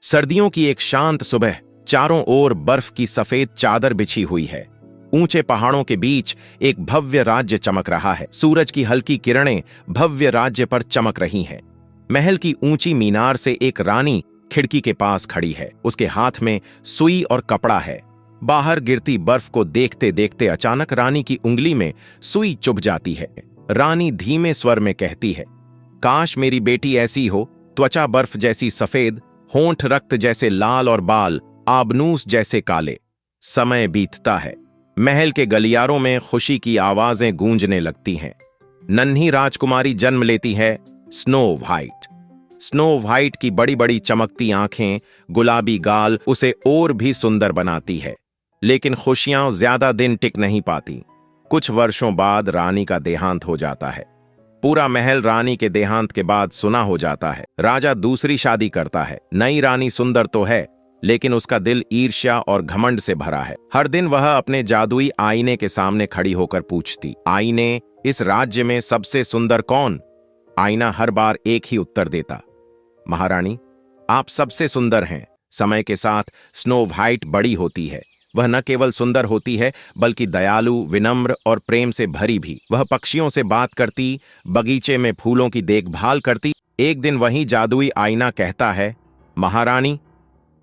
सर्दियों की एक शांत सुबह, चारों ओर बर्फ की सफेद चादर बिछी हुई है। ऊंचे पहाड़ों के बीच एक भव्य राज्य चमक रहा है। सूरज की हल्की किरणें भव्य राज्य पर चमक रही हैं। महल की ऊंची मीनार से एक रानी खिड़की के पास खड़ी है। उसके हाथ में सुई और कपड़ा है। बाहर गिरती बर्फ को देखते देखते अचानक रानी की उंगली में सुई चुभ जाती है। रानी धीमे स्वर में कहती है, काश मेरी बेटी ऐसी हो, त्वचा बर्फ जैसी सफेद, होंठ रक्त जैसे लाल और बाल आबनूस जैसे काले। समय बीतता है। महल के गलियारों में खुशी की आवाजें गूंजने लगती हैं। नन्ही राजकुमारी जन्म लेती है, स्नो व्हाइट। स्नो व्हाइट की बड़ी बड़ी चमकती आंखें, गुलाबी गाल उसे और भी सुंदर बनाती है। लेकिन खुशियां ज्यादा दिन टिक नहीं पाती। कुछ वर्षों बाद रानी का देहांत हो जाता है। पूरा महल रानी के देहांत के बाद सुना हो जाता है। राजा दूसरी शादी करता है। नई रानी सुंदर तो है, लेकिन उसका दिल ईर्ष्या और घमंड से भरा है। हर दिन वह अपने जादुई आईने के सामने खड़ी होकर पूछती, आईने, इस राज्य में सबसे सुंदर कौन? आईना हर बार एक ही उत्तर देता, महारानी, आप सबसे सुंदर हैं। समय के साथ स्नो व्हाइट बड़ी होती है। वह न केवल सुंदर होती है, बल्कि दयालु, विनम्र और प्रेम से भरी भी। वह पक्षियों से बात करती, बगीचे में फूलों की देखभाल करती। एक दिन वही जादुई आईना कहता है, महारानी,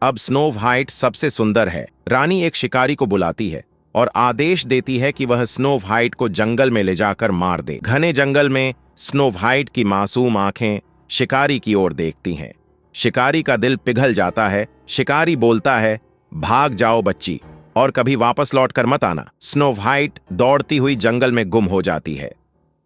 अब स्नो व्हाइट सबसे सुंदर है। रानी एक शिकारी को बुलाती है और आदेश देती है कि वह स्नो व्हाइट को जंगल में ले जाकर मार दे। घने जंगल में स्नो व्हाइट की मासूम आंखें शिकारी की ओर देखती हैं। शिकारी का दिल पिघल जाता है। शिकारी बोलता है, भाग जाओ बच्ची, और कभी वापस लौट कर मत आना। स्नो व्हाइट दौड़ती हुई जंगल में गुम हो जाती है।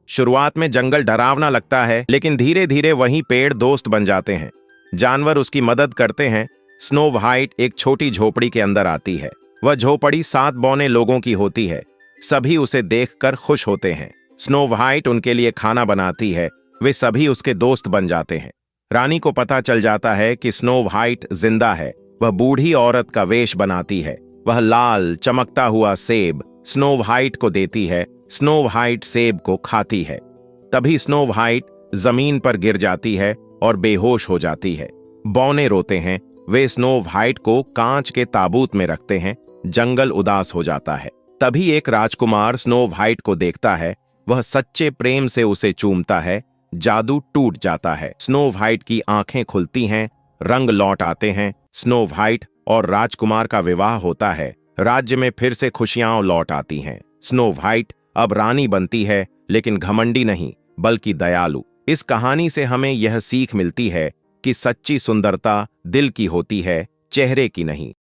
शुरुआत में जंगल डरावना लगता है, लेकिन धीरे धीरे वहीं पेड़ दोस्त बन जाते हैं। जानवर उसकी मदद करते हैं। स्नो व्हाइट एक छोटी झोपड़ी के अंदर आती है। वह झोपड़ी 7 बौने लोगों की होती है। सभी उसे देखकर खुश होते हैं। स्नो व्हाइट उनके लिए खाना बनाती है। वे सभी उसके दोस्त बन जाते हैं। रानी को पता चल जाता है कि स्नो व्हाइट जिंदा है। वह बूढ़ी औरत का वेश बनाती है। वह लाल चमकता हुआ सेब स्नो व्हाइट को देती है। स्नो व्हाइट सेब को खाती है। तभी स्नो व्हाइट जमीन पर गिर जाती है और बेहोश हो जाती है। बौने रोते हैं। वे स्नो व्हाइट को कांच के ताबूत में रखते हैं। जंगल उदास हो जाता है। तभी एक राजकुमार स्नो व्हाइट को देखता है। वह सच्चे प्रेम से उसे चूमता है। जादू टूट जाता है। स्नो व्हाइट की आंखें खुलती हैं। रंग लौट आते हैं। स्नो व्हाइट और राजकुमार का विवाह होता है। राज्य में फिर से खुशियां लौट आती हैं। स्नो व्हाइट अब रानी बनती है, लेकिन घमंडी नहीं, बल्कि दयालु। इस कहानी से हमें यह सीख मिलती है कि सच्ची सुंदरता दिल की होती है, चेहरे की नहीं।